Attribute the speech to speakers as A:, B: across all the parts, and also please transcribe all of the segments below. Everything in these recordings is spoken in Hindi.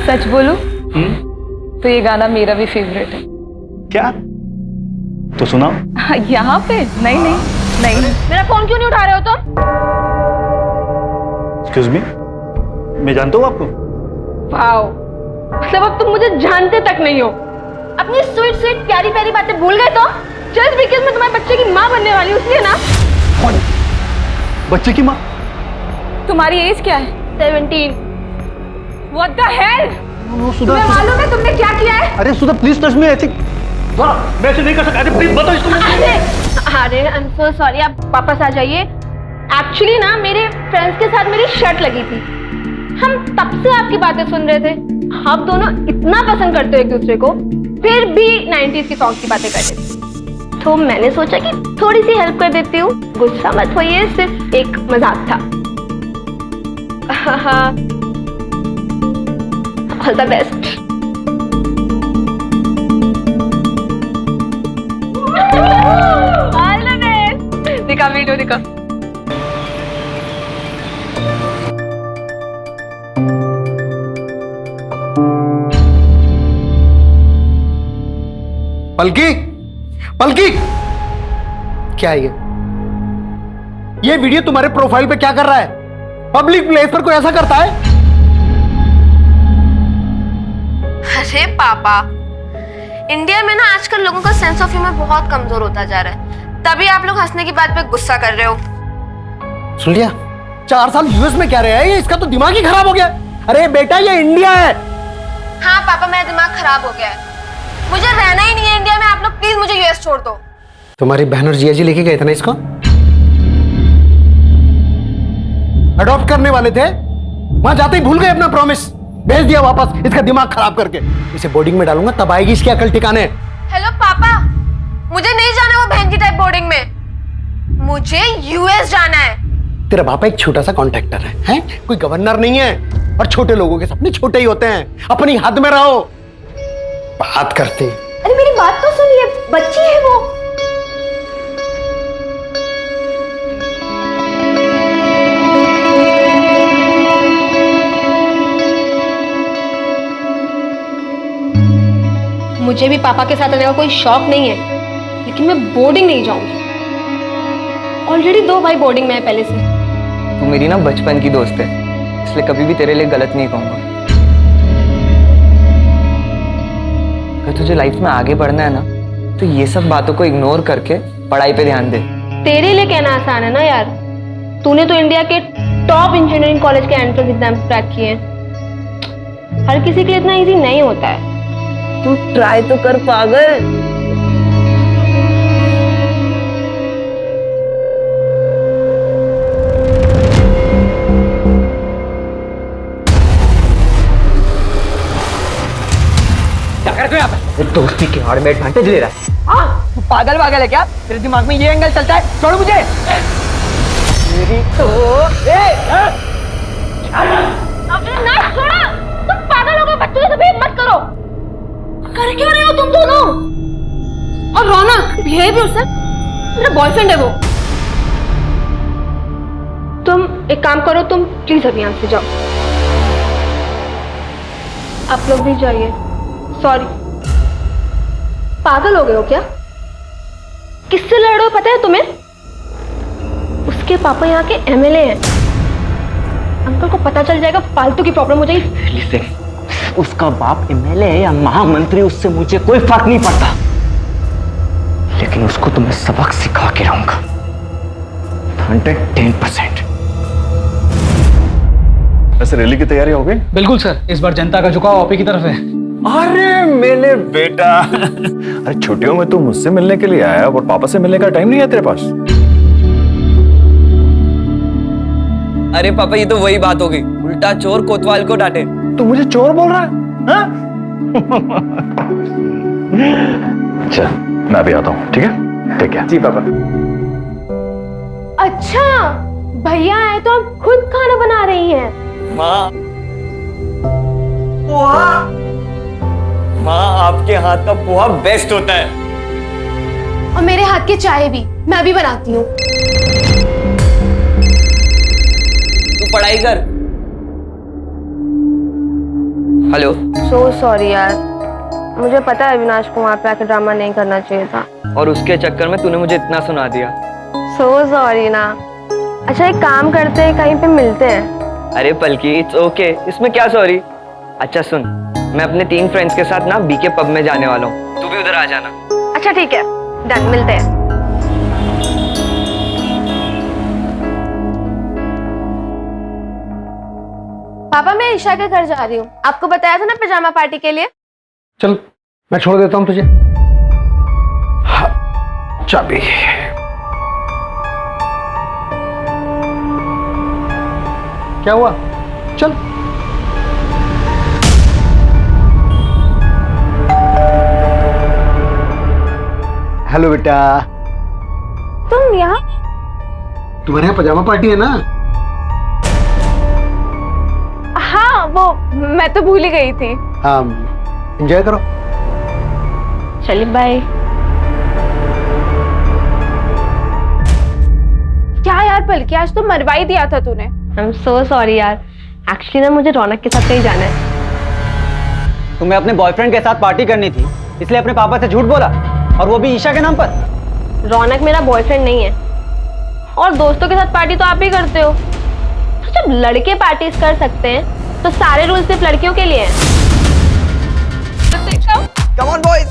A: सच बोलूं तो ये गाना मेरा भी फेवरेट है।
B: क्या? तो सुनाओ।
A: यहाँ पे? नहीं नहीं नहीं।
C: मेरा फोन क्यों नहीं उठा रहे हो तुम?
B: एक्सक्यूज मी, मैं जानता हूँ आपको।
C: वाओ, मतलब अब तुम मुझे जानते तक नहीं हो। अपनी स्वीट स्वीट प्यारी प्यारी बातें भूल गए तो? जस्ट बिकॉज़ मैं तुम्हारे बच्चे की माँ बनने वाली हूँ इसलिए ना?
B: कौन? बच्चे की माँ?
A: तुम्हारी एज क्या है?
C: 17।
A: What the hell?
C: तुम्हें मालूम है तुमने क्या किया है?
B: अरे सुधा प्लीज टच मी। ऐसे मैं ऐसे नहीं कर सकता। अरे प्लीज बताओ इसको।
C: अरे आई एम सो सॉरी, आप वापस आ जाइए। एक्चुअली ना मेरे फ्रेंड्स के साथ मेरी शर्ट लगी थी। हम तब से आपकी बातें सुन रहे थे। आप दोनों इतना पसंद करते हो एक दूसरे को, फिर भी 90s की सॉन्ग की बातें कर रहे थे। तो मैंने सोचा कि थोड़ी सी हेल्प कर देती हूँ। गुस्सा मत होइए, सिर्फ एक मजाक था। All the best. All the best. दिखा वीडियो दिखा।
D: पलकी, पलकी, क्या है ये वीडियो तुम्हारे प्रोफाइल पे क्या कर रहा है? पब्लिक प्लेस पर कोई ऐसा करता है?
C: अरे पापा, इंडिया में ना आजकल लोगों का सेंस ऑफ ह्यूमर बहुत कमजोर होता जा रहा है, तभी आप लोग हंसने की बात पे गुस्सा कर रहे हो।
D: सुन लिया? 4 साल यूएस में क्या रहा है, इसका तो दिमाग ही खराब हो गया। अरे बेटा ये इंडिया है।
C: हाँ पापा, मेरा दिमाग खराब हो गया है। मुझे रहना ही नहीं है इंडिया में। आप लोग प्लीज मुझे यूएस छोड़ दो।
D: तुम्हारी बहन और जिया जी लेके गए थे ना इसको? अडॉप्ट करने वाले थे, वहां जाते ही भूल गए अपना प्रॉमिस। भेज दिया वापस, इसका दिमाग खराब करके। इसे बोर्डिंग में डालूंगा तब आएगी इसकी अकल ठिकाने।
C: हेलो पापा, मुझे नहीं जाना वो बहन की टाइप बोर्डिंग में। मुझे यूएस जाना है।
D: तेरा पापा एक छोटा सा कॉन्ट्रैक्टर है? कोई गवर्नर नहीं है। और छोटे लोगों के सपने छोटे ही होते हैं। अपनी हद में रहो। बात करते।
C: अरे मेरी बात तो सुनिए, बच्ची है वो। मुझे भी पापा के साथ रहने का कोई शौक नहीं है, लेकिन मैं बोर्डिंग नहीं जाऊंगी। ऑलरेडी 2 भाई बोर्डिंग में है पहले से।
E: तू मेरी ना बचपन की दोस्त है, इसलिए कभी भी तेरे लिए गलत नहीं कहूंगा। अगर तुझे लाइफ में आगे बढ़ना है ना, तो ये सब बातों को इग्नोर करके पढ़ाई पे ध्यान दे।
C: तेरे लिए कहना आसान है ना यार। तूने तो इंडिया के टॉप इंजीनियरिंग कॉलेज के एंट्रेंस एग्जाम क्रैक किए हैं। हर किसी के लिए इतना इजी नहीं होता है।
E: तू ट्राई तो कर पागल।
F: क्या कर रहे हो यहाँ पे?
E: दोस्ती के आड़ में एडवांटेज ले रहा है।
F: हाँ, तू पागल वागल है क्या? तेरे दिमाग में ये एंगल चलता है? छोड़ो मुझे। मेरी तो
C: अबे ना छोड़ो, तुम पागल हो गए। बच्चों से भेद मत करो। कर क्यों रहे हो तुम दोनों? और रौनक, बिहेव योरसेल्फ। मेरा बॉयफ्रेंड है वो। तुम एक काम करो, तुम प्लीज अभी यहाँ से जाओ। आप लोग भी जाइए। सॉरी। पागल हो गए हो क्या? किससे लड़ रहे हो पता है तुम्हें? उसके पापा यहाँ के एमएलए हैं। अंकल को पता चल जाएगा, फालतू की प्रॉब्लम हो जाएगी।
F: लिसन, उसका बाप एमएलए है या महामंत्री, उससे मुझे कोई फर्क नहीं पड़ता, लेकिन उसको तो मैं सबक सिखा के रहूंगा। 110%।
B: वैसे रैली की तैयारी हो गई?
G: बिल्कुल सर, इस बार जनता का झुकाव आप ही की तरफ है।
B: अरे मेरे बेटा, अरे छुट्टियों में तू मुझसे मिलने के लिए आया और पापा से मिलने का टाइम नहीं है तेरे पास?
E: अरे पापा, ये तो वही बात हो गई। उल्टा चोर कोतवाल को डांटे।
B: तू मुझे चोर बोल रहा है? हाँ? चल मैं भी आता हूँ, ठीक है? ठीक है।
F: जी पापा।
C: अच्छा, भैया आए तो आप खुद खाना बना रही हैं।
E: माँ, आपके हाथ का पोहा बेस्ट होता है।
C: और मेरे हाथ की चाय भी, मैं भी बनाती हूँ।
E: तू पढ़ाई कर। हेलो।
C: सो सॉरी यार, मुझे पता है अविनाश को वहाँ पे आकर ड्रामा नहीं करना चाहिए था।
E: और उसके चक्कर में तूने मुझे इतना सुना दिया।
C: सो सॉरी ना। अच्छा एक काम करते हैं, कहीं पे मिलते हैं।
E: अरे पलकी, इट्स ओके, इसमें क्या सॉरी। अच्छा सुन, मैं अपने 3 फ्रेंड्स के साथ ना बीके पब में जाने वाला हूँ, तू भी उधर आ जाना।
C: अच्छा ठीक है, डन, मिलते हैं। पापा मैं ईशा के घर जा रही हूँ, आपको बताया था ना पिजामा पार्टी के लिए।
D: चल मैं छोड़ देता हूं तुझे। हाँ, चाबी। क्या हुआ? चल। हेलो बेटा।
C: तुम यहाँ?
D: तुम्हारे यहाँ पजामा पार्टी है ना?
C: हाँ वो मैं तो भूल ही गई थी।
D: हाँ, एंजॉय करो।
C: चलिए बाय। क्या यार बल्कि आज तो मरवा ही दिया था तूने। आई एम सो सॉरी यार, एक्चुअली ना मुझे रौनक के साथ कहीं जाना है।
F: तुम्हें अपने बॉयफ्रेंड के साथ पार्टी करनी थी, इसलिए अपने पापा से झूठ बोला, और वो भी ईशा के नाम पर।
C: रौनक मेरा बॉयफ्रेंड नहीं है, और दोस्तों के साथ पार्टी तो आप ही करते हो। तो जब लड़के पार्टीज कर सकते हैं तो सारे रूल सिर्फ लड़कियों के लिए हैं।
E: Come on boys.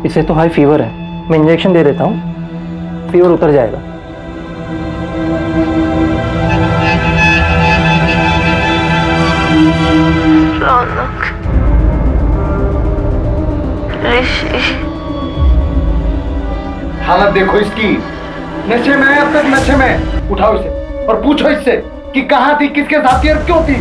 H: इसे तो हाई फीवर है, मैं इंजेक्शन दे देता हूँ, फीवर उतर जाएगा।
C: रौनक, ऋषि,
D: हालत देखो इसकी, नशे में है अब तक, नशे में। उठाओ इसे और पूछो इससे कि कहाँ थी, किसके साथ थी और क्यों थी।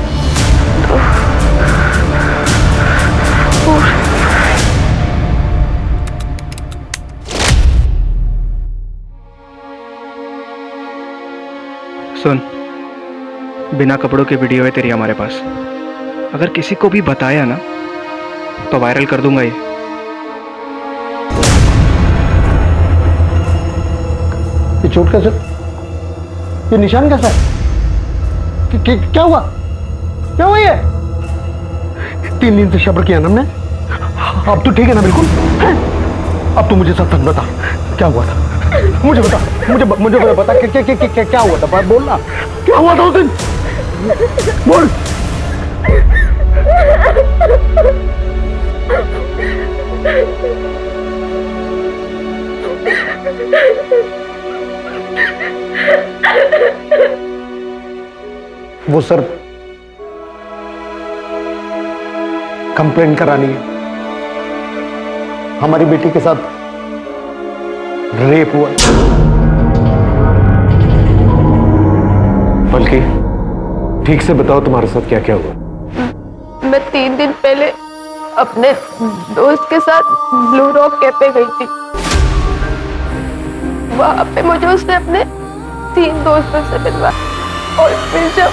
I: सुन, बिना कपड़ों की वीडियो है तेरी हमारे पास। अगर किसी को भी बताया ना तो वायरल कर दूंगा ये।
D: चोट कैसे, ये निशान कैसा है? क्या हुआ? क्या हुआ ये? 3 दिन से शब्र किया ना हमने। अब तो ठीक है ना बिल्कुल? अब तू मुझे सच बता, क्या हुआ था? मुझे बता, मुझे बता क्या हुआ था? बोल ना, क्या हुआ था उस दिन? बोल। वो सर कंप्लेंट करानी है, हमारी बेटी के साथ रेप हुआ।
B: बल्कि ठीक से बताओ तुम्हारे साथ क्या क्या हुआ?
C: मैं 3 दिन पहले अपने दोस्त के साथ ब्लू रॉक कैफे गई थी। वहां पे मुझे उसने अपने 3 दोस्तों से मिलवा, और फिर जब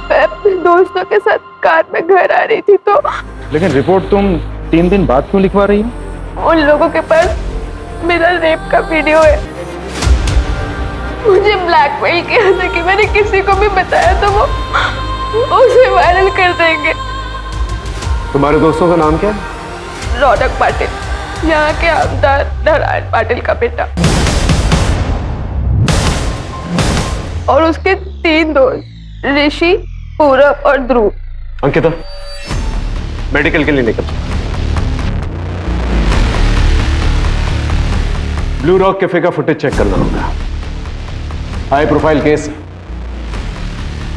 C: मैं अपने दोस्तों के साथ कार में घर आ रही थी तो
B: लेकिन रिपोर्ट तुम 3 दिन बाद क्यों लिखवा रही हो?
C: उन लोगों के पास मेरा रेप का वीडियो है। मुझे ब्लैकमेल किया था कि मैंने किसी को भी बताया तो वो उसे वायरल कर देंगे।
B: तुम्हारे दोस्तों का नाम क्या है?
C: रौनक पाटिल, यहाँ के आमदार नारायण पाटिल का बेटा, और उसके 3 दोस्त ऋषि, पूरब और ध्रुव।
B: अंकिता, मेडिकल के लिए निकल। ब्लू रॉक कैफे का फुटेज चेक करना होगा। हाई प्रोफाइल केस,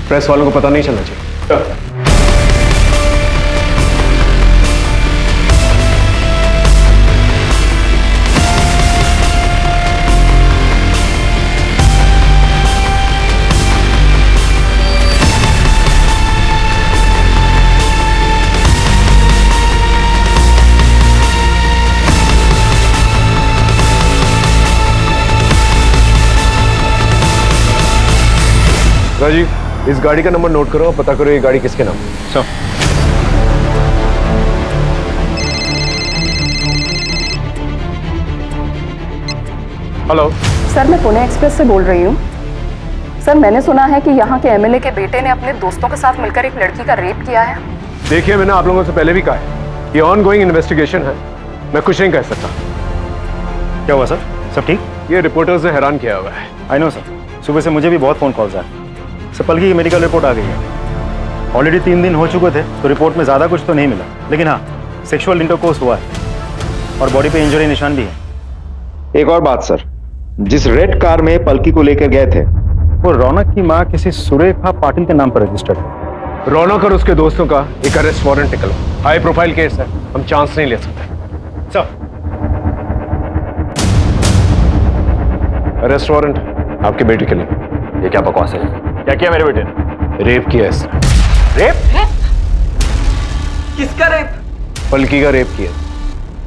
B: प्रेस वालों को पता नहीं चलना चाहिए। राजीव, इस गाड़ी का नंबर नोट करो और पता करो ये गाड़ी किसके नाम है।
I: सर
B: हेलो
A: सर, मैं पुणे एक्सप्रेस से बोल रही हूँ। सर, मैंने सुना है कि यहाँ के एमएलए के बेटे ने अपने दोस्तों के साथ मिलकर एक लड़की का रेप किया है।
B: देखिए, मैंने आप लोगों से पहले भी कहा है, ये ऑन गोइंग इन्वेस्टिगेशन है, मैं कुछ नहीं कह सकता।
J: क्या हुआ सर? सब ठीक?
B: ये रिपोर्टर्स ने हैरान किया हुआ है।
J: आई नो सर, सुबह से मुझे भी बहुत फ़ोन कॉल्स आए। सर, पलकी की मेडिकल रिपोर्ट आ गई है। ऑलरेडी 3 दिन हो चुके थे, तो रिपोर्ट में ज़्यादा कुछ तो नहीं मिला, लेकिन हाँ, सेक्सुअल इंटरकोर्स हुआ है और बॉडी पे इंजरी निशान भी है।
K: एक और बात सर, जिस रेड कार में पलकी को लेकर गए थे,
J: वो रौनक की माँ किसी सुरेखा पाटिल के नाम पर रजिस्टर्ड है।
B: रौनक और उसके दोस्तों का एक अरेस्ट वारंट निकला, हाई प्रोफाइल केस है, हम चांस नहीं ले सकते।
J: सर
B: अरेस्ट वारंट आपके बेटे के लिए।
K: ये क्या बकवास है? क्या किया मेरे बेटे ने?
B: रेप किया इसने।
E: रेप? किसका रेप?
B: पलकी का रेप किया।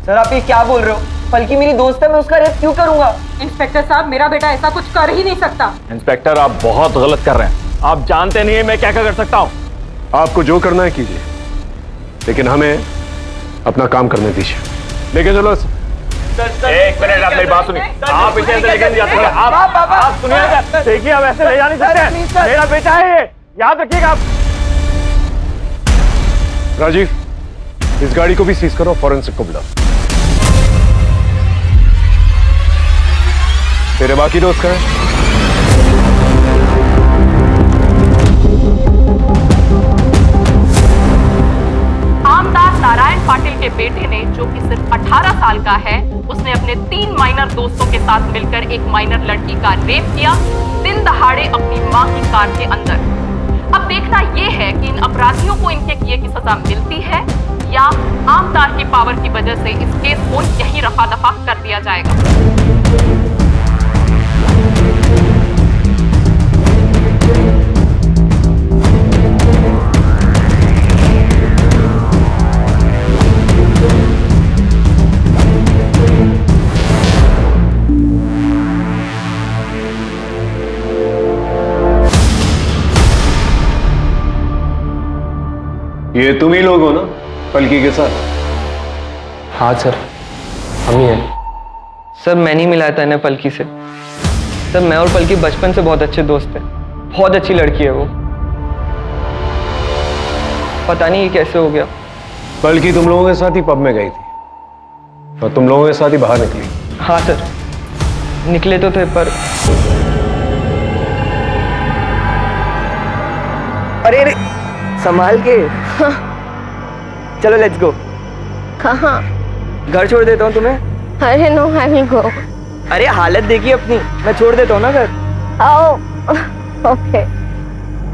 E: सर आप ये क्या बोल रहे हो? पलकी मेरी दोस्त है, मैं उसका रेप क्यों करूंगा?
A: इंस्पेक्टर साहब, मेरा बेटा ऐसा कुछ कर ही नहीं सकता।
K: इंस्पेक्टर, आप बहुत गलत कर रहे हैं। आप जानते नहीं है मैं क्या क्या कर सकता हूँ।
B: आपको जो करना है कीजिए, लेकिन हमें अपना काम करने दीजिए। लेके चलो।
K: एक मिनट, आप मेरी बात सुनिए। आप इसे ऐसे लेकर नहीं जा सकते। आप सुनिएगा, देखिए आप ऐसे ले जा नहीं सकते। मेरा बेटा है ये, याद रखिएगा आप।
B: राजीव, इस गाड़ी को भी सीज करो, फॉरेंसिक को बुलाओ। तेरे बाकी दोस्त कहाँ हैं?
A: आमदार नारायण पाटिल के बेटे ने, जो कि सिर्फ 18 साल का है, उसने अपने 3 माइनर दोस्तों के साथ मिलकर एक माइनर लड़की का रेप किया, दिन दहाड़े अपनी मां की कार के अंदर। अब देखना यह है कि इन अपराधियों को इनके किए की सजा मिलती है या आमदार की पावर की वजह से इस केस को यहीं रफा दफा कर दिया जाएगा।
B: ये तुम ही लोग हो ना पलकी के साथ?
H: हाँ सर, हम ही हैं।
E: सर मैं नहीं मिलाया था इन्हें पलकी से। सर मैं और पलकी बचपन से बहुत अच्छे दोस्त हैं। बहुत अच्छी लड़की है वो। पता नहीं ये कैसे हो गया।
B: पलकी तुम लोगों के साथ ही पब में गई थी और तुम लोगों के साथ ही बाहर निकली।
E: हाँ सर, निकले तो थे पर अरे अरे संभाल के। चलो लेट्स गो।
C: कहाँ?
E: घर छोड़ देता हूँ तुम्हें।
C: अरे नो, आई विल गो।
E: अरे हालत देखिए अपनी, मैं छोड़ देता हूँ ना घर।
C: आओ, ओके।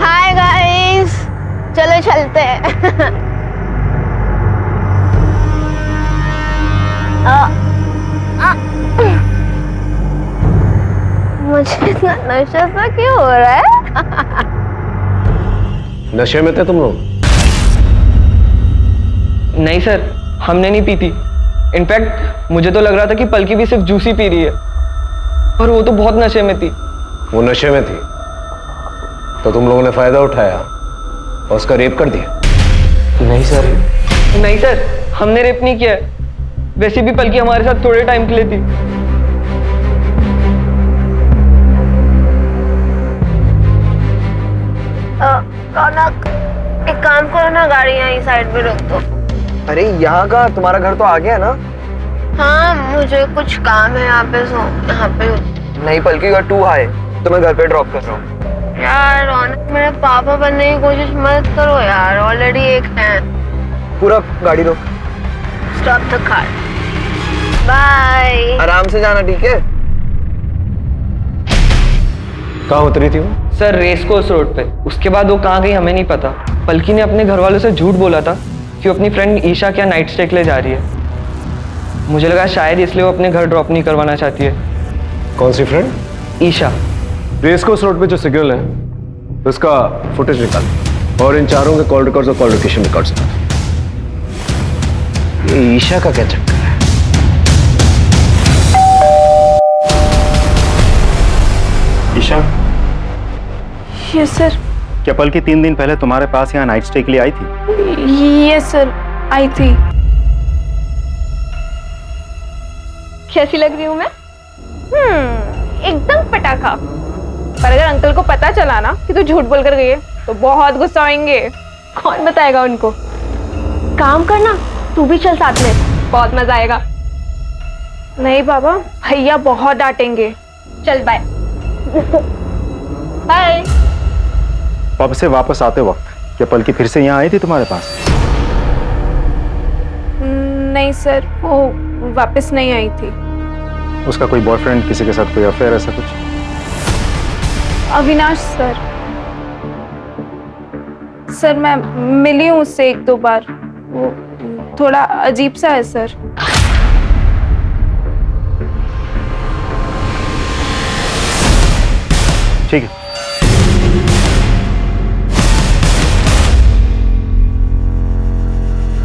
C: हाय गाइस, चलो चलते हैं। मुझे इतना नशा सा क्यों हो रहा है?
B: नशे में थे तुम लोग?
E: नहीं सर, हमने नहीं पी थी। इनफैक्ट मुझे तो लग रहा था कि पलकी भी सिर्फ जूस ही पी रही है, पर वो तो बहुत नशे में थी।
B: वो नशे में थी तो तुम लोगों ने फायदा उठाया और उसका रेप कर दिया?
H: नहीं सर।
E: नहीं सर, हमने रेप नहीं किया है। वैसे भी पलकी हमारे साथ थोड़े टाइम के लिए थी।
C: रौनक, एक काम करो ना, गाड़ी यहीं साइड पे रोक दो।
E: अरे यहाँ का, तुम्हारा घर तो आ गया ना?
C: हाँ, मुझे कुछ काम है यहाँ पे, सो यहाँ पे।
E: नहीं पलकी, यू आर टू हाई, तो मैं घर पे ड्रॉप कर रहा हूँ।
C: यार रौनक, मेरे पापा बनने की कोशिश मत करो यार, ऑलरेडी एक है।
E: पूरा गाड़ी दो।
C: Stop the car. बाय।
E: आराम से जाना, ठीक है?
B: कहाँ उतरी थी वो?
E: सर रेस कोर्स रोड पे। उसके बाद वो कहाँ गई हमें नहीं पता। पलकी ने अपने घर वालों से झूठ बोला था कि वो अपनी फ्रेंड ईशा क्या नाइट स्टे के लिए जा रही है। मुझे लगा शायद इसलिए वो अपने घर ड्रॉप नहीं करवाना चाहती है।
B: कौन सी फ्रेंड?
E: ईशा।
B: रेसकोर्स रोड पे जो सिग्नल है उसका फुटेज निकाल और इन चारों के कॉल रिकॉर्ड्स और कॉल लोकेशन रिकॉर्ड्स निकाल। ये ईशा का क्या चक्कर है?
J: Isha,
C: yes sir.
J: क्या पलकी 3 दिन पहले तुम्हारे पास यहाँ नाइट स्टे के लिए आई थी?
C: यस सर, आई थी। कैसी लग रही हूँ मैं? एकदम पटाखा। पर अगर अंकल को पता चला ना कि तू झूठ बोल कर गई है तो बहुत गुस्सा होंगे। कौन बताएगा उनको? काम करना, तू भी चल साथ में, बहुत मजा आएगा। नहीं बाबा, भैया बहुत डांटेंगे। चल बाय। बाय।
J: पब से वापस आते वक्त क्या पलकी फिर से यहाँ आई थी तुम्हारे पास?
C: नहीं सर, वो वापस नहीं आई थी।
J: उसका कोई बॉयफ्रेंड, किसी के साथ कोई अफेयर, ऐसा कुछ?
C: अविनाश सर। सर मैं मिली हूँ उससे 1-2 बार। वो थोड़ा अजीब सा है सर।
J: ठीक है।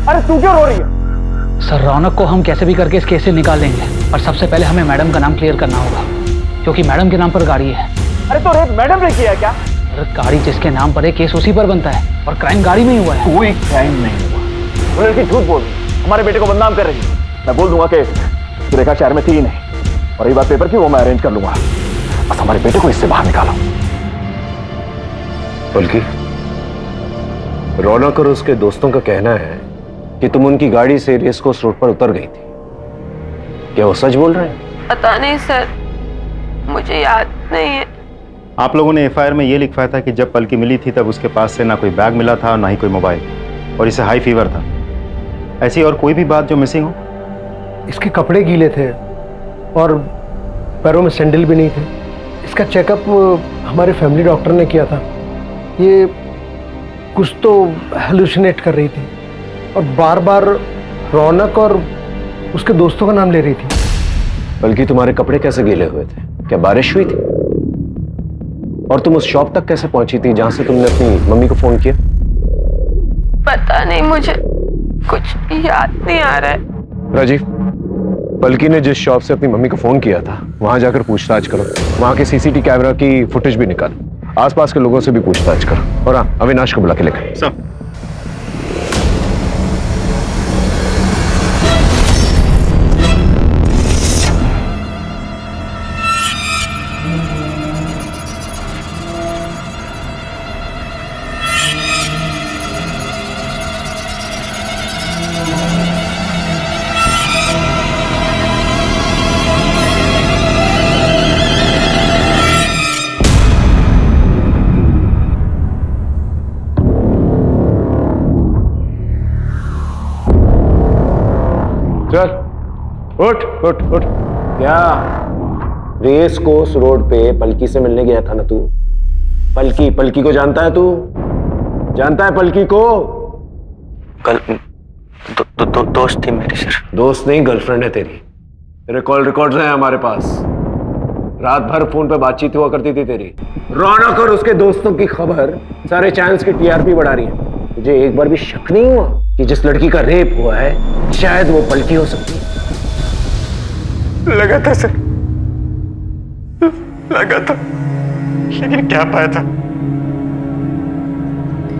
K: अरे तू क्यों रो रही है?
G: सर रौनक को हम कैसे भी करके इस केस से निकाल लेंगे, पर सबसे पहले हमें मैडम का नाम क्लियर करना होगा, क्योंकि मैडम के नाम पर गाड़ी है।
K: अरे तो रेप मैडम ने किया क्या?
G: अरे गाड़ी जिसके नाम पर है, केस उसी पर बनता है, और क्राइम गाड़ी में ही हुआ है।
K: कोई क्राइम नहीं हुआ। वो लड़की झूठ बोल रही है, हमारे बेटे को बदनाम कर रही है। मैं बोल दूंगा कि रेखा शहर में थी ही नहीं, और ये बात पेपर की वो मैं अरेंज कर लूंगा। बस हमारे बेटे को इससे बाहर निकालो।
B: बल्कि रौनक और उसके दोस्तों का कहना है कि तुम उनकी गाड़ी से रेस कोर्स रोड पर उतर गई थी। क्या वो सच बोल रहे हैं?
C: पता नहीं सर, मुझे याद नहीं है।
J: आप लोगों ने एफआईआर में ये लिखवाया था कि जब पलकी मिली थी तब उसके पास से ना कोई बैग मिला था, ना ही कोई मोबाइल, और इसे हाई फीवर था। ऐसी और कोई भी बात जो मिसिंग हो?
D: इसके कपड़े गीले थे और पैरों में सैंडल भी नहीं थे। इसका चेकअप हमारे फैमिली डॉक्टर ने किया था। ये कुछ तो हेलुसिनेट कर रही थी और बार बार रौनक और उसके दोस्तों का नाम ले रही थी।
B: बल्कि तुम्हारे कपड़े कैसे गीले हुए थे? क्या बारिश हुई थी? और तुम उस शॉप तक कैसे पहुंची थी जहां से तुमने अपनी मम्मी को फोन किया?
C: पता नहीं, मुझे कुछ याद नहीं आ रहा है।
B: राजीव, पलकी ने जिस शॉप से अपनी मम्मी को फोन किया था वहां जाकर पूछताछ करो। वहां के सीसीटीवी कैमरा की फुटेज भी निकालो। आसपास के लोगों से भी पूछताछ करो। और हाँ, अविनाश को बुला के लेकर।
J: सब
B: चल उठ उठ उठ। क्या रेस कोर्स रोड पे पलकी से मिलने गया था ना तू? पलकी को जानता है तू? जानता है पलकी को?
F: दोस्त थी मेरी सर।
B: दोस्त नहीं, गर्लफ्रेंड है तेरी। तेरे कॉल रिकॉर्ड्स हैं हमारे पास। रात भर फोन पे बातचीत हुआ करती थी तेरी। रौनक और उसके दोस्तों की खबर सारे चैनल्स की टीआरपी बढ़ा रही है। तुझे एक बार भी शक नहीं हुआ कि जिस लड़की का रेप हुआ है शायद वो पलकी हो सकती है?
I: लगा था सर, लगा था, लेकिन क्या पाया था,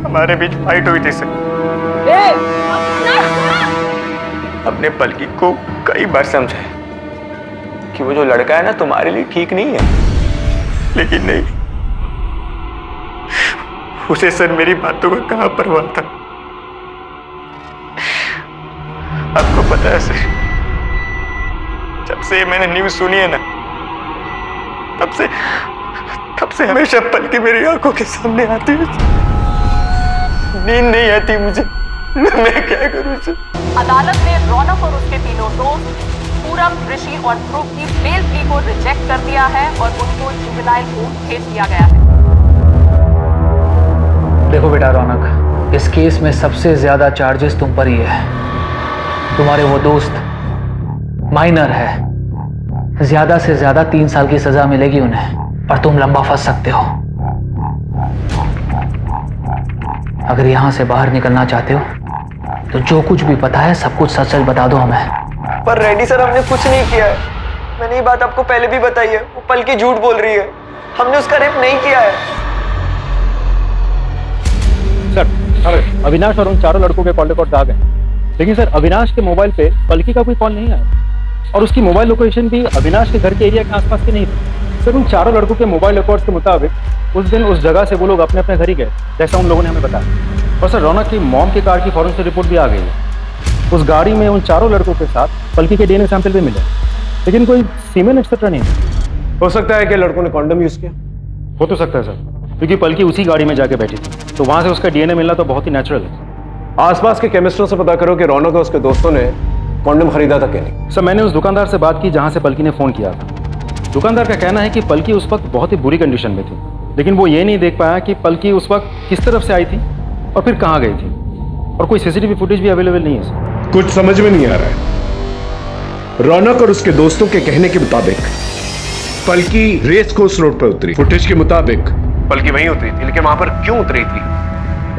I: हमारे बीच फाइट हुई थी सर। अपने पलकी को कई बार समझाया कि वो जो लड़का है ना तुम्हारे लिए ठीक नहीं है, लेकिन नहीं, उसे सर मेरी बातों का कहाँ परवाह था। आपको पता है सर, जब से मैंने न्यूज़ सुनी है ना, तब से हमेशा पलकी मेरी आंखों के सामने आती है। नींद नहीं आती मुझे, मैं क्या करूं सर?
A: अदालत ने रौनक और उसके तीनों दोस्त पूरब, ऋषि और ध्रुव की बेल प्ली को रिजेक्ट कर दिया है और उनको जुवेनाइल कोर्ट भेज दिया गया है।
G: देखो बेटा रौनक, इस केस में सबसे ज्यादा चार्जेस तुम पर ही है। तुम्हारे वो दोस्त माइनर है, ज्यादा से ज्यादा 3 साल की सजा मिलेगी उन्हें, पर तुम लंबा फंस सकते हो। अगर यहां से बाहर निकलना चाहते हो तो जो कुछ भी पता है सब कुछ सच सच बता दो हमें।
E: पर रेड्डी सर, हमने कुछ नहीं किया है। मैंने ये बात आपको पहले भी बताई है। वो पलकी झूठ बोल रही है, हमने उसका रेप नहीं किया है।
J: अविनाश और उन चारों लड़कों के कॉल रिकॉर्ड आ गए, लेकिन सर अविनाश के मोबाइल पे पलकी का कोई कॉल नहीं आया और उसकी मोबाइल लोकेशन भी अविनाश के घर के एरिया के आसपास की नहीं थी। सर उन चारों लड़कों के मोबाइल रिकॉर्ड्स के मुताबिक उस दिन उस जगह से वो लोग अपने अपने घर ही गए, जैसा उन लोगों ने हमें बताया। और सर रौनक की मॉम की कार की फॉरेंसिक रिपोर्ट भी आ गई है। उस गाड़ी में उन चारों लड़कों के साथ पलकी के डीएनए सैंपल भी मिले, लेकिन कोई सीमेन एक्सेट्रा नहीं।
B: हो सकता है कि लड़कों ने कॉन्डम यूज किया।
J: हो तो सकता है सर, क्योंकि पलकी उसी गाड़ी में जाके बैठी थी, तो वहां से उसका डीएनए मिलना तो बहुत ही नेचुरल है।
B: आसपास के केमिस्टों से पता करो कि रौनक और उसके दोस्तों ने कॉन्डम खरीदा था कि नहीं।
J: सर मैंने उस दुकानदार से बात की जहां से पलकी ने फोन किया था। दुकानदार का कहना है कि पलकी उस वक्त बहुत ही बुरी कंडीशन में थी, लेकिन वो ये नहीं देख पाया कि पलकी उस वक्त किस तरफ से आई थी और फिर कहाँ गई थी, और कोई सीसीटीवी फुटेज भी अवेलेबल नहीं है सर।
B: कुछ समझ में नहीं आ रहा है। रौनक और उसके दोस्तों के कहने के मुताबिक पलकी रेस कोर्स रोड पर उतरी। फुटेज के मुताबिक पलकी वहीं उतरी थी, लेकिन वहां पर क्यों उतरी थी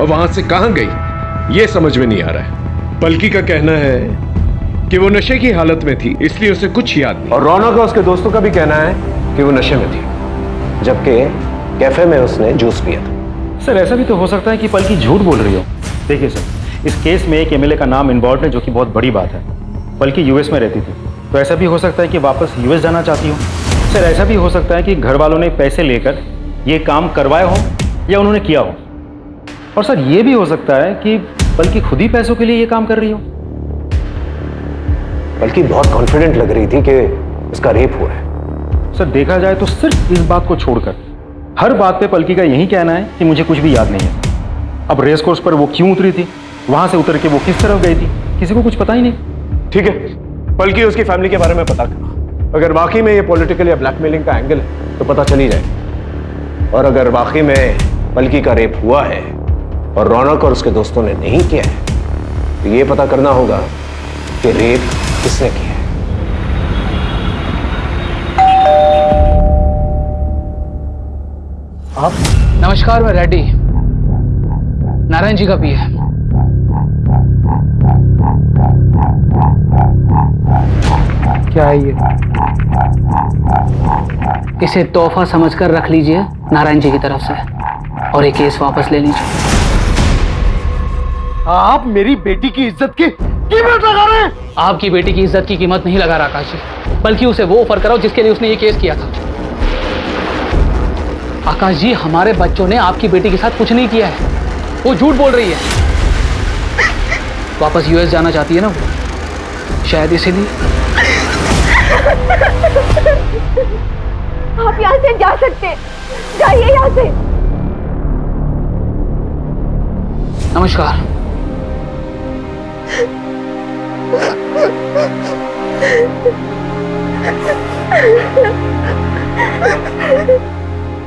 B: और वहां से कहां गई ये समझ में नहीं आ रहा है। पलकी का कहना है कि वो नशे की हालत में थी, इसलिए उसे कुछ याद नहीं। और रौनक और उसके दोस्तों का भी कहना है कि वो नशे में थी, जबकि कैफे में उसने जूस पिया था।
J: सर ऐसा भी तो हो सकता है कि पलकी झूठ बोल रही हो। देखिए सर, इस केस में एक एमएलए का नाम इन्वॉल्व है, जो कि बहुत बड़ी बात है। पलकी यूएस में रहती थी, तो ऐसा भी हो सकता है कि वापस यूएस जाना चाहती हो। सर ऐसा भी हो सकता है कि घर वालों ने पैसे लेकर ये काम करवाया हो या उन्होंने किया हो। और सर ये भी हो सकता है कि पलकी खुद ही पैसों के लिए ये काम कर रही हो।
B: पलकी बहुत कॉन्फिडेंट लग रही थी कि उसका रेप हुआ है।
J: सर देखा जाए तो सिर्फ इस बात को छोड़कर हर बात पे पलकी का यही कहना है कि मुझे कुछ भी याद नहीं है। अब रेस कोर्स पर वो क्यों उतरी थी, वहां से उतर के वो किस तरफ गई थी, किसी को कुछ पता ही नहीं।
B: ठीक है, पलकी उसकी फैमिली के बारे में पता करो। अगर वाकई में ये पॉलिटिकल या ब्लैकमेलिंग का एंगल है तो पता चल ही जाए। और अगर वाकई में पलकी का रेप हुआ है और रौनक और उसके दोस्तों ने नहीं किया है, तो ये पता करना होगा कि रेप किसने किया है।
G: आप? नमस्कार, मैं रेड्डी, नारायण जी का पीए। क्या है ये? इसे तोहफा समझकर रख लीजिए नारायण जी की तरफ से, और ये केस वापस ले लीजिए।
D: आप मेरी बेटी की इज्जत की कीमत लगा रहे हैं।
G: आपकी बेटी की इज्जत की कीमत नहीं लगा रहा आकाश जी, बल्कि उसे वो ऑफर कराओ जिसके लिए उसने ये केस किया था। आकाश जी, हमारे बच्चों ने आपकी बेटी के साथ कुछ नहीं किया है, वो झूठ बोल रही है। वापस यूएस जाना चाहती है ना वो, शायद इसीलिए।
C: आप यहाँ से जा सकते हैं, जाइए यहाँ से।
G: नमस्कार।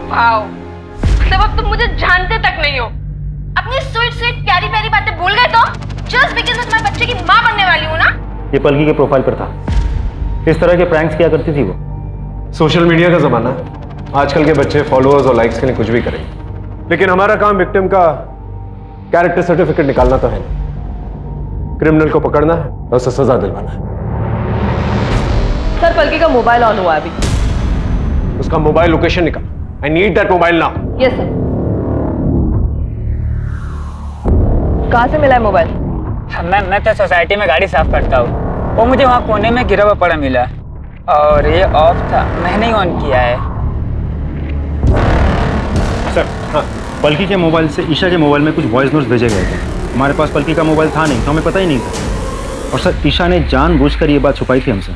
C: वाओ, मतलब अब तुम मुझे जानते तक नहीं हो। अपनी स्वीट स्वीट प्यारी प्यारी बातें भूल गए तो? जस्ट बिकॉज़ मैं तुम्हारे बच्चे की माँ बनने वाली हूँ ना।
J: ये पलकी के प्रोफाइल पर था, इस तरह के प्रैंक्स किया करती थी वो।
B: सोशल मीडिया का जमाना है, आजकल के बच्चे फॉलोअर्स और लाइक्स के लिए कुछ भी करेंगे, लेकिन हमारा काम विक्टिम का कैरेक्टर सर्टिफिकेट निकालना तो है नहीं। क्रिमिनल को पकड़ना है और उसे सजा दिलवाना है।
A: सर, पलकी का मोबाइल ऑन हुआ है अभी।
B: उसका मोबाइल लोकेशन निकाल। I need that mobile now.
A: Yes sir. कहाँ से मिला है मोबाइल?
L: मैं तो सोसाइटी में गाड़ी साफ करता हूँ, वो मुझे वहाँ कोने में गिरा हुआ पड़ा मिला और ये ऑफ था, मैंने ही ऑन किया है।
J: सर हाँ, पलकी के मोबाइल से ईशा के मोबाइल में कुछ वॉइस नोट्स भेजे गए थे। हमारे पास पलकी का मोबाइल था नहीं, तो हमें पता ही नहीं था। और सर ईशा ने जानबूझकर ये बात छुपाई थी हमसे।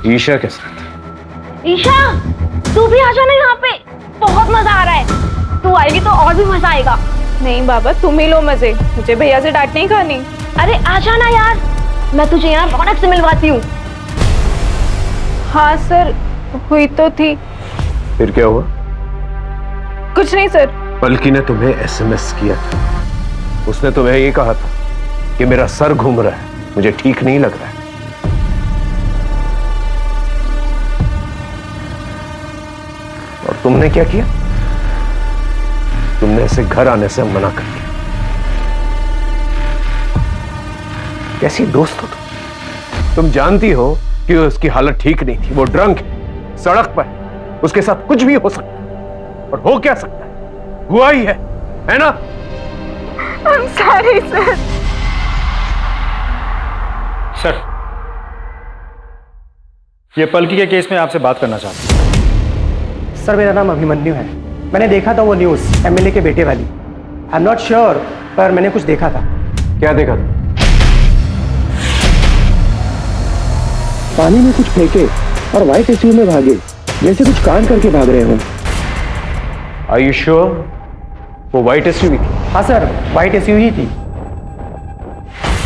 B: ईशा के साथ?
C: ईशा, तू भी आ जाना यहाँ पे, बहुत मजा आ रहा है। तू आएगी तो और भी मजा आएगा।
M: नहीं बाबा, तुम ही लो मजे, मुझे भैया से डांट नहीं खानी।
C: अरे आ जाना यार, मैं तुझे यहाँ रौनक से मिलवाती हूँ।
M: हाँ सर, हुई तो थी।
B: फिर क्या हुआ?
M: कुछ नहीं सर।
B: पलकी ने तुम्हें एसएमएस किया था, उसने तुम्हें ये कहा था कि मेरा सर घूम रहा है, मुझे ठीक नहीं लग रहा है। और तुमने क्या किया? तुमने इसे घर आने से मना कर दिया। कैसी दोस्त हो तुम जानती हो कि उसकी हालत ठीक नहीं थी, वो ड्रंक है, सड़क पर, उसके साथ कुछ भी हो सकता है। और हो क्या सकता है? हुआ ही है ना?
M: I'm sorry, sir.
J: सर, ये पलकी के केस में आपसे बात करना चाहता हूँ।
H: सर मेरा नाम अभिमन्यु है। मैंने देखा था वो न्यूज़ एमएलए के बेटे वाली। आई एम नॉट श्योर, पर मैंने कुछ देखा था।
B: क्या देखा था?
K: पानी में कुछ फेंके और व्हाइट एसयूवी में भागे, जैसे कुछ कांड करके भाग रहे हो।
B: Are you sure? वो व्हाइट एसयूवी थी?
H: हाँ सर, व्हाइट एसयूवी ही थी।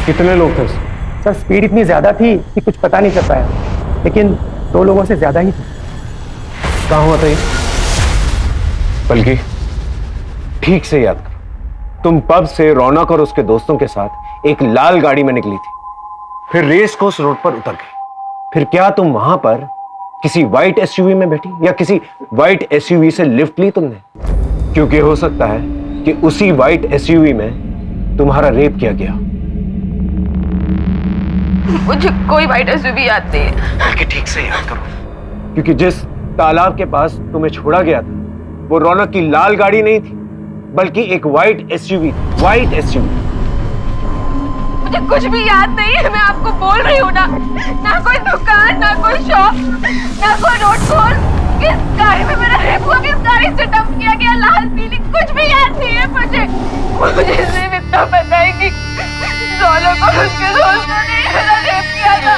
B: कितने लोग थे उसमें?
H: सर स्पीड इतनी ज्यादा थी कि कुछ पता नहीं चल पाया, लेकिन 2 लोगों से ज्यादा ही थी।
B: कहाँ हुआ था ये? बल्कि ठीक से याद करो, तुम पब से रौनक और उसके दोस्तों के साथ एक लाल गाड़ी में निकली थी, फिर रेस कोर्स रोड पर उतर गई। फिर क्या तुम वहां पर किसी व्हाइट एसयूवी में बैठी या किसी व्हाइट एसयूवी से लिफ्ट ली तुमने? क्योंकि हो सकता है कि उसी व्हाइट एसयूवी में तुम्हारा रेप किया गया।
M: मुझे कोई व्हाइट एसयूवी याद नहीं है।
B: बल्कि ठीक से याद करो, क्योंकि जिस तालाब के पास तुम्हें छोड़ा गया था वो रौनक की लाल गाड़ी नहीं थी, बल्कि एक व्हाइट एसयूवी। White SUV.
M: मुझे कुछ भी याद नहीं है, मैं आपको बोल रही हूँ ना। ना कोई दुकान, ना कोई शॉप, ना कोई रोड खोल। किस गाड़ी में मेरा रेप हुआ, किस गाड़ी से डंप किया गया, लाल पीली, कुछ भी याद नहीं है मुझे। मुझे सिर्फ इतना पता है कि रौनक और उसके दोस्तों ने मेरा रेप किया था।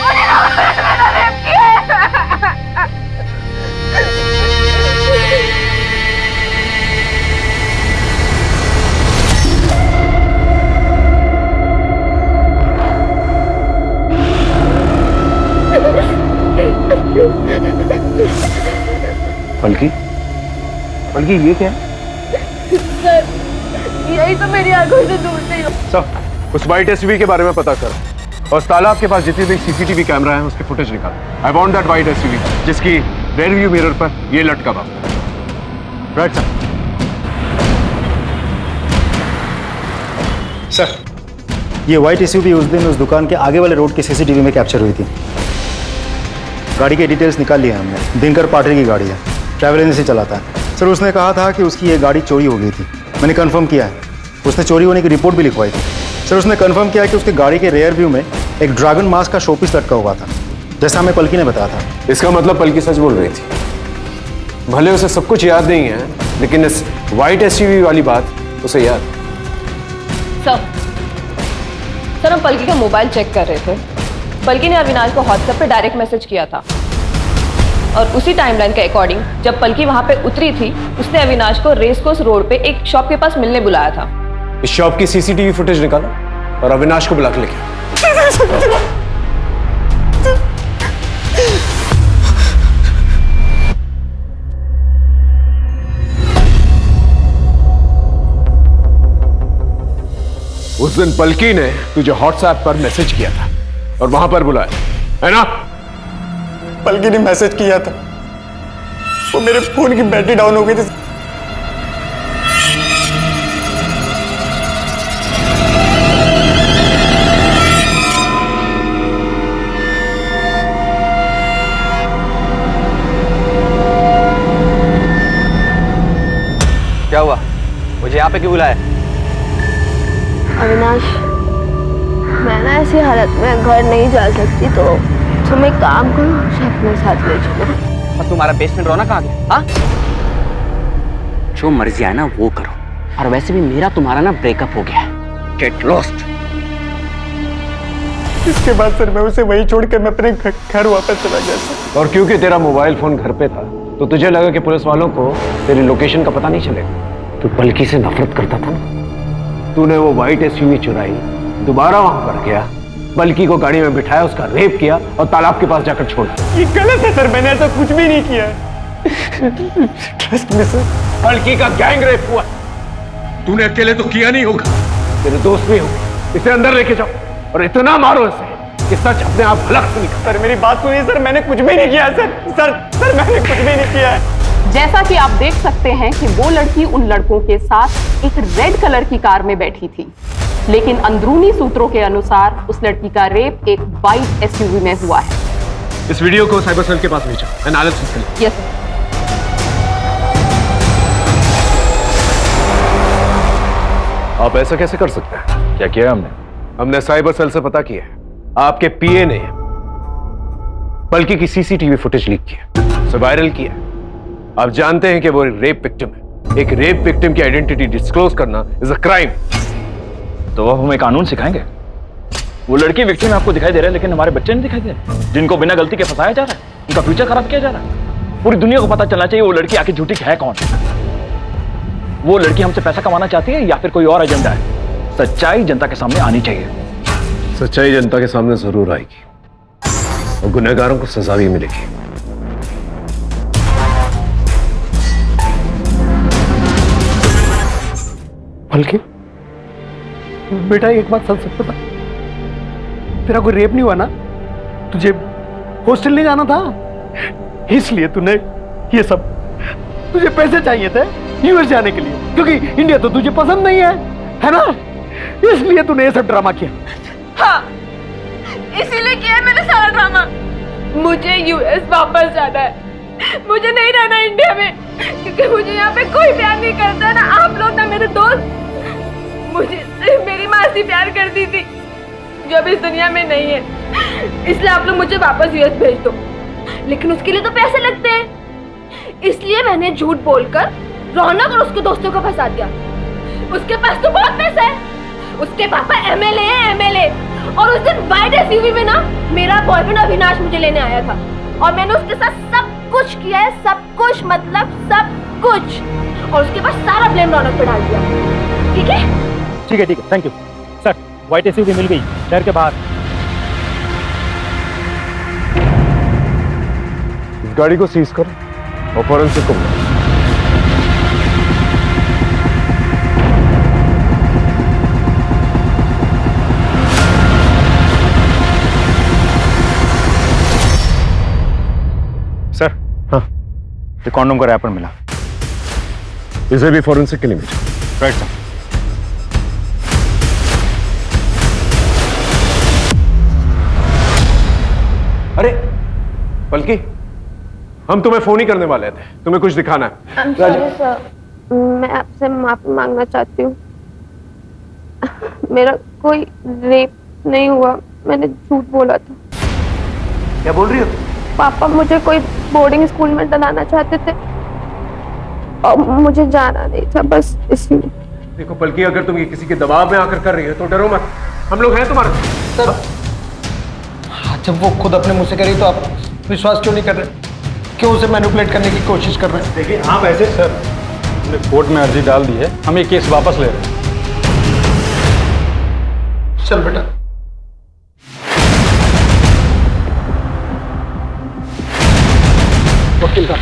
M: मुझे मेरा रेप किया है।
B: बल्कि बल्कि ये क्या है?
M: सर, यही तो मेरी आंखों से दूर थी।
B: सब उस व्हाइट एसयूवी के बारे में पता करो और तालाब के पास जितने भी सीसीटीवी कैमरा है उसके फुटेज निकालो। I want that white SUV जिसकी रेयर व्यू मिरर पर ये लटका हुआ। राइट
J: सर, ये व्हाइट एसयूवी उस दिन उस दुकान के आगे वाले रोड के सीसीटीवी में कैप्चर हुई थी। गाड़ी के डिटेल्स निकाल लिए हमने। दिनकर पाटिल की गाड़ी है, ट्रैवल एजेंसी चलाता है। सर उसने कहा था कि उसकी ये गाड़ी चोरी हो गई थी। मैंने कंफर्म किया है, उसने चोरी होने की रिपोर्ट भी लिखवाई थी। सर उसने कंफर्म किया कि उसकी गाड़ी के रेयर व्यू में एक ड्रैगन मास्क का शोपीस लटका हुआ था, जैसा हमें पलकी ने बताया था।
B: इसका मतलब पलकी सच बोल रही थी। भले उसे सब कुछ याद नहीं है, लेकिन इस व्हाइट एसयूवी वाली बात उसे याद।
A: सर हम पलकी का मोबाइल चेक कर रहे थे। पलकी ने अविनाश को व्हाट्सएप पे डायरेक्ट मैसेज किया था और उसी टाइमलाइन के अकॉर्डिंग जब पलकी वहां पे उतरी थी, उसने अविनाश को रेस कोर्स रोड पे एक शॉप के पास मिलने बुलाया था।
B: इस शॉप की सीसीटीवी फुटेज निकालो और अविनाश को बुला के लेके आओ। उस दिन पलकी ने तुझे व्हाट्सएप पर मैसेज किया था और वहां पर बुलाया, है ना?
I: पलकी ने मैसेज किया था, वो मेरे फोन की बैटरी डाउन हो गई थी।
F: क्या हुआ? मुझे यहाँ पे क्यों बुलाया?
C: अविनाश, मैं ना ऐसी हालत में घर नहीं जा सकती, तो तुम एक काम करो, मुझे अपने साथ ले चलो।
F: और तुम्हारा बेसमेंट रौनक कहाँ गया? हाँ? जो मर्जी है ना वो करो, और वैसे भी मेरा तुम्हारा ना ब्रेकअप हो गया है। Get lost.
I: इसके बाद सर मैं उसे वहीं छोड़कर मैं अपने घर वापस चला गया सर।
B: और क्योंकि तेरा मोबाइल फोन घर पे था तो तुझे लगा कि पुलिस वालों को तेरी लोकेशन का पता नहीं चलेगा। तू पलकी से नफरत करता था ना, तूने वो व्हाइट एसयूवी चुराई, दोबारा वहां पर गया, पलकी को गाड़ी में बिठाया, उसका रेप किया और तालाब के पास जाकर छोड़ा।
I: ये गलत है सर, मैंने ऐसा कुछ भी नहीं किया। Trust me sir.
B: पलकी का गैंग रेप हुआ, तूने अकेले तो किया नहीं होगा, तेरे दोस्त भी होंगे। इसे अंदर लेके जाओ और इतना मारो इसे कि सच अपने आप हलक से निकले।
I: सर मेरी बात सुनिए सर, मैंने कुछ भी नहीं किया सर मैंने कुछ भी नहीं किया है।
A: जैसा कि आप देख सकते हैं कि वो लड़की उन लड़कों के साथ एक रेड कलर की कार में बैठी थी, लेकिन अंदरूनी सूत्रों के अनुसार उस लड़की का रेप एक व्हाइट एसयूवी में हुआ है।
B: इस वीडियो को साइबर सेल के पास भेजो, एनालिसिस के लिए।
A: यस।
B: आप ऐसा कैसे कर सकते हैं?
K: क्या किया हमने?
B: हमने साइबर सेल से पता किया है, आपके पीए ने पलकी की सीसीटीवी फुटेज लीक किया, उसे वायरल किया। आप जानते हैं कि वो रेप विक्टिम है। एक रेप विक्टिम की आइडेंटिटी डिस्क्लोज करना इज अ क्राइम।
K: तो अब हमें कानून सिखाएंगे? वो लड़की विक्टिम आपको दिखाई दे रहा है, लेकिन हमारे बच्चे नहीं दिखाई दे रहे, जिनको बिना गलती के फंसाया जा रहा है, उनका फ्यूचर खराब किया जा रहा है। पूरी दुनिया को पता चलना चाहिए वो लड़की आखिर झूठी है कौन। वो लड़की हमसे पैसा कमाना चाहती है या फिर कोई और एजेंडा है? सच्चाई जनता के सामने आनी चाहिए।
B: सच्चाई जनता के सामने जरूर आएगी और गुनहगारों को सजा भी मिलेगी।
D: बल्कि बेटा एक बात सच सच बता, तेरा कोई रेप नहीं हुआ ना? तुझे हॉस्टल नहीं जाना था, इसलिए तूने ये सब, तुझे पैसे चाहिए थे यूएस जाने के लिए, क्योंकि इंडिया तो तुझे पसंद नहीं है ना? इसलिए तूने ये सब ड्रामा किया।
M: हाँ, इसीलिए किया है मैंने सारा ड्रामा। मुझे यूएस वापस जाना है, मुझे नहीं रहना इंडिया में, क्योंकि मुझे यहाँ पे कोई प्यार नहीं करता, ना आप लोग ना मेरे दोस्त। मुझे सिर्फ मेरी मासी प्यार करती थी, जो अब इस दुनिया में नहीं है। इसलिए आप लोग मुझे वापस यूएस भेज दो, लेकिन उसके लिए तो पैसे लगते हैं। इसलिए मैंने झूठ बोलकर रौनक और उसके दोस्तों को फंसा दिया। उसके पास तो बहुत पैसा है, उसके पापा एमएलए हैं, एमएलए। और उस दिन वाइट एसयूवी में ना मेरा बॉयफ्रेंड अविनाश मुझे लेने आया था, और मैंने उसके साथ सब कुछ किया है, सब कुछ मतलब सब कुछ। और उसके बाद सारा ब्लेम रौनक पे डाल दिया। ठीक है,
J: ठीक है, thank you sir. White SUV मिल गई शहर के बाहर।
B: इस गाड़ी को सीज करो और फॉरेंसिक को बुलाओ।
J: सर, हाँ, ये कॉन्डोम का रैपर मिला।
B: इसे भी फॉरेंसिक के लिए भेजो।
J: Right sir.
B: अरे पलकी, हम तुम्हें फोन ही करने वाले थे, तुम्हें कुछ दिखाना है।
C: सॉरी सर, मैं आपसे माफी मांगना चाहती हूँ। मेरा कोई रेप नहीं हुआ, मैंने झूठ बोला था।
B: क्या बोल रही हो?
C: पापा मुझे कोई बोर्डिंग स्कूल में डलाना चाहते थे और मुझे जाना नहीं था, बस इसलिए।
B: देखो पलकी, अगर तुम ये किसी के दबाव में आकर कर रही हो तो डरो मत, हम लोग हैं तुम्हारे
D: सर। जब वो खुद अपने मुंह से करी तो आप विश्वास क्यों नहीं कर रहे? क्यों उसे मैनिपुलेट करने की कोशिश कर रहे हैं?
J: देखिए आप ऐसे सर, हमने कोर्ट में अर्जी डाल दी है, हम ये केस वापस ले रहे हैं।
D: चल बेटा, वकील साहब,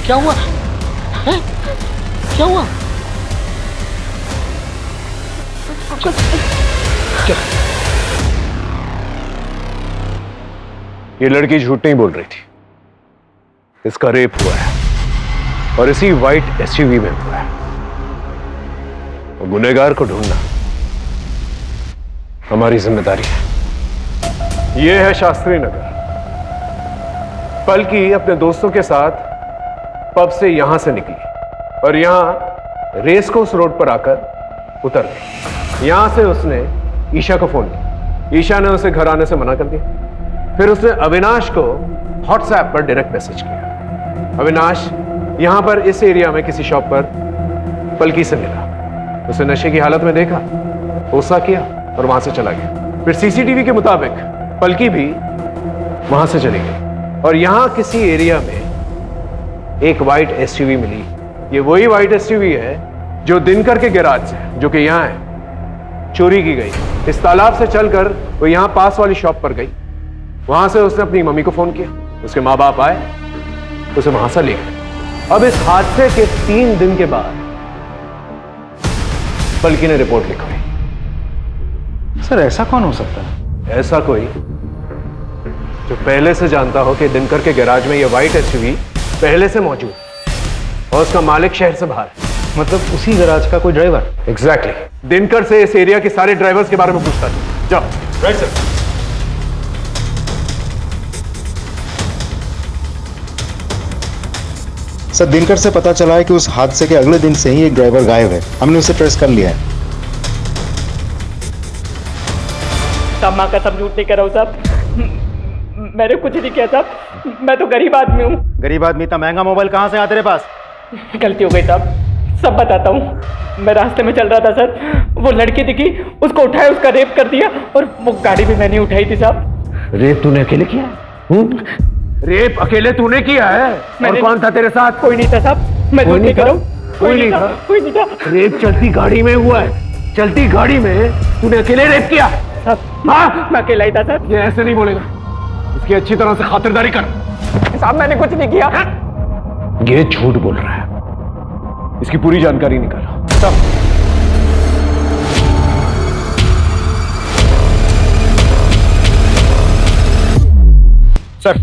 D: क्या हुआ है? क्या हुआ?
B: ये लड़की झूठ नहीं बोल रही थी, इसका रेप हुआ है और इसी व्हाइट एसयूवी में हुआ है। और गुनहगार को ढूंढना हमारी जिम्मेदारी है। यह है शास्त्री नगर। पलकी अपने दोस्तों के साथ पब से यहां से निकली और यहां रेस कोर्स रोड पर आकर उतर गई। यहां से उसने ईशा को फोन किया। ईशा ने उसे घर आने से मना कर दिया। फिर उसने अविनाश को व्हाट्सएप पर डायरेक्ट मैसेज किया। अविनाश यहां पर इस एरिया में किसी शॉप पर पलकी से मिला। उसे नशे की हालत में देखा, गुस्सा किया और वहां से चला गया। फिर सीसीटीवी के मुताबिक पलकी भी वहां से चली गई और यहां किसी एरिया में एक व्हाइट एसयूवी मिली। ये वही व्हाइट एसयूवी है जो दिनकर के गैराज से, जो कि यहां है, चोरी की गई। इस तालाब से चलकर वो यहां पास वाली शॉप पर गई। वहां से उसने अपनी मम्मी को फोन किया, उसके माँ बाप आए, उसे वहां से ले गए। अब इस हादसे के 3 दिन के बाद पलकी ने रिपोर्ट लिखवाई।
J: सर ऐसा कौन हो सकता है?
B: ऐसा कोई जो पहले से जानता हो कि दिनकर के गैराज में यह व्हाइट एसयूवी पहले से मौजूद और उसका मालिक शहर से बाहर है।
J: मतलब उसी गैराज का कोई ड्राइवर?
B: एग्जैक्टली। दिनकर से इस एरिया के सारे ड्राइवर्स के बारे में पूछता था। जाओ। Right sir.
J: सर, दिनकर से पता चला है कि उस हादसे के अगले दिन से ही एक ड्राइवर गायब है। हमने उसे ट्रेस कर लिया है।
L: साहब माँ का सब झूठ नहीं कर रहा हूँ साहब, मैंने कुछ नहीं किया साहब, मैं तो गरीब आदमी हूँ।
J: गरीब आदमी? इतना महंगा मोबाइल कहाँ से आया तेरे पास?
L: गलती हो गई साहब, सब बताता हूँ। मैं रास्ते में चल रहा था सर, वो लड़की दिखी, उसको उठाया, उसका रेप कर दिया, और वो गाड़ी भी मैंने उठाई थी साहब।
B: रेप तूने अकेले किया है? रेप अकेले तूने किया है? और कौन था तेरे साथ?
L: कोई नहीं था साहब, मैं झूठ नहीं कर रहा हूँ।
B: कोई नहीं था?
L: कोई नहीं था।
B: रेप चलती गाड़ी में हुआ है। चलती गाड़ी में तूने अकेले रेप किया?
L: हाँ, मैं अकेला ही था सर।
B: ये ऐसे नहीं बोलेगा, इसकी अच्छी तरह से खातिरदारी कर।
L: साहब मैंने कुछ नहीं किया।
B: ये झूठ बोल रहा है, इसकी पूरी जानकारी निकालो।
J: सर,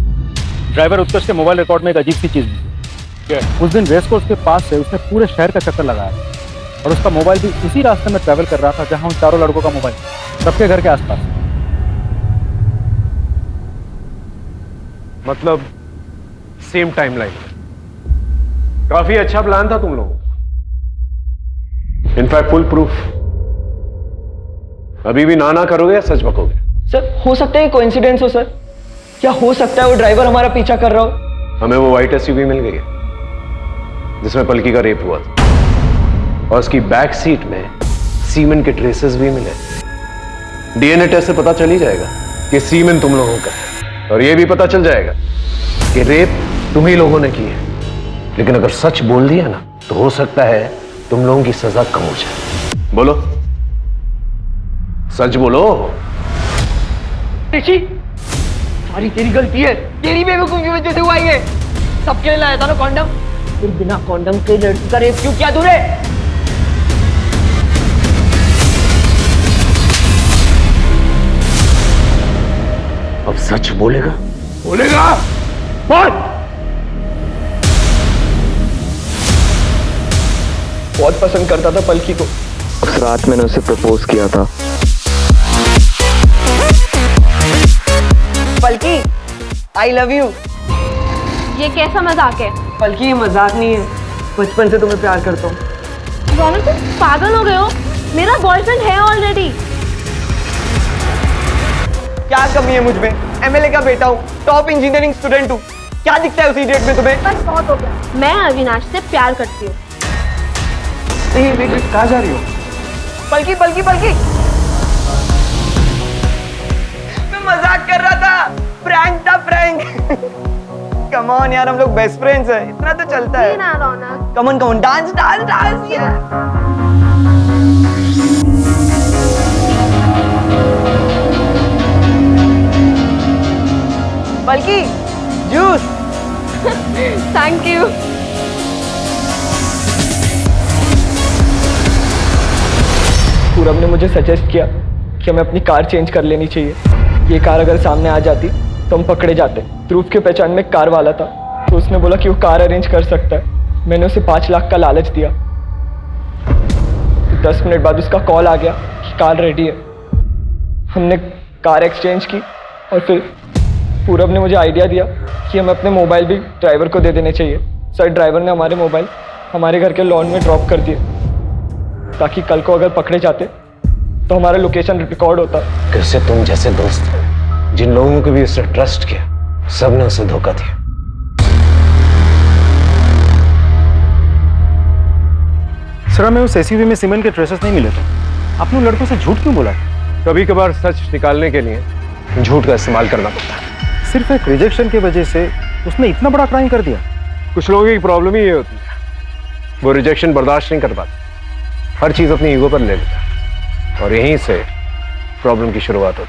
J: ड्राइवर उत्कर्ष के मोबाइल रिकॉर्ड में एक अजीब सी चीज मिली। उस दिन रेस कोर्स के पास से उसने पूरे शहर का चक्कर लगाया और उसका मोबाइल भी उसी रास्ते में ट्रैवल कर रहा था जहां उन चारों लड़कों का मोबाइल, सबके घर के आसपास।
B: मतलब सेम टाइमलाइन। काफी अच्छा प्लान था तुम लोगों का, इनफैक्ट फुल प्रूफ। अभी भी ना करोगे या सच बकोगे?
E: सर, हो सकता है कोइंसिडेंस हो सर। क्या हो सकता है वो ड्राइवर हमारा पीछा कर रहा हो?
B: हमें वो व्हाइट एसयूवी मिल गई है जिसमें पलकी का रेप हुआ था, और उसकी बैक सीट में सीमेन के ट्रेसेस भी मिले। डीएनए टेस्ट से पता चल ही जाएगा कि सीमेन तुम लोगों का है, और यह भी पता चल जाएगा कि रेप तुम ही लोगों ने की है। लेकिन अगर सच बोल दिया ना तो हो सकता है तुम लोगों की सजा कम हो जाए। बोलो, सच बोलो।
E: ऋषि, सारी तेरी गलती है, तेरी बेवकूफी की वजह से हुआ ये। सबके लिए लाया था ना कॉन्डम, फिर बिना कॉन्डम के लड़की का रेप क्यों किया तूने?
B: अब सच बोलेगा? बोलेगा? बोल।
E: बहुत पसंद करता था पलकी को।
F: उस रात मैंने उसे प्रपोज किया था।
E: पलकी, आई लव यू।
C: ये कैसा मजाक है?
E: पलकी, ये मजाक नहीं है, बचपन से तुम्हें प्यार करता हूँ।
C: रौनक, तुम पागल हो गए हो? मेरा बॉयफ्रेंड है ऑलरेडी।
E: क्या कमी है मुझ में? एमएलए का बेटा हूँ, टॉप इंजीनियरिंग स्टूडेंट हूँ, क्या दिखता है उसी डेट में तुम्हें?
C: बस बहुत हो गया। मैं अविनाश से प्यार करती हूँ।
E: कहाँ जा रही हो? पलकी, पलकी, पलकी, मैं मजाक कर रहा था, प्रैंक था, प्रैंक। कम ऑन यार, हम लोग बेस्ट फ्रेंड्स हैं, इतना तो चलता है
C: ना Raunak.
E: Come on, dance dance dance यार। Palki, juice.
C: Thank you.
E: Purab ने मुझे सजेस्ट किया कि हमें अपनी कार चेंज कर लेनी चाहिए। ये कार अगर सामने आ जाती तो हम पकड़े जाते। ध्रुव के पहचान में एक कार वाला था, तो उसने बोला कि वो कार अरेंज कर सकता है। मैंने उसे 5 लाख का लालच दिया। तो 10 मिनट बाद उसका कॉल आ गया कि कार रेडी है। हमने कार एक्सचेंज की, और फिर पूरब ने मुझे आइडिया दिया कि हमें अपने मोबाइल भी ड्राइवर को दे देने चाहिए। सर, ड्राइवर ने हमारे मोबाइल हमारे घर के लॉन में ड्रॉप कर दिए, ताकि कल को अगर पकड़े जाते तो हमारा लोकेशन रिकॉर्ड होता।
B: कैसे तुम जैसे दोस्त हैं, जिन लोगों को भी उससे ट्रस्ट किया, सबने उसे धोखा दिया।
J: सर, हमें उस एसयूवी में सीमेंट के ट्रेसेस नहीं मिले थे। आपने उन लड़कों से झूठ क्यों बोला?
B: कभी कभार सच निकालने के लिए झूठ का इस्तेमाल करना पड़ता है।
J: सिर्फ एक रिजेक्शन की वजह से उसने इतना बड़ा क्राइम कर दिया?
B: कुछ लोगों की प्रॉब्लम ही ये होती है, वो रिजेक्शन बर्दाश्त नहीं कर पाते, हर चीज अपनी ईगो पर ले लेता है, और यहीं से प्रॉब्लम की शुरुआत होती है।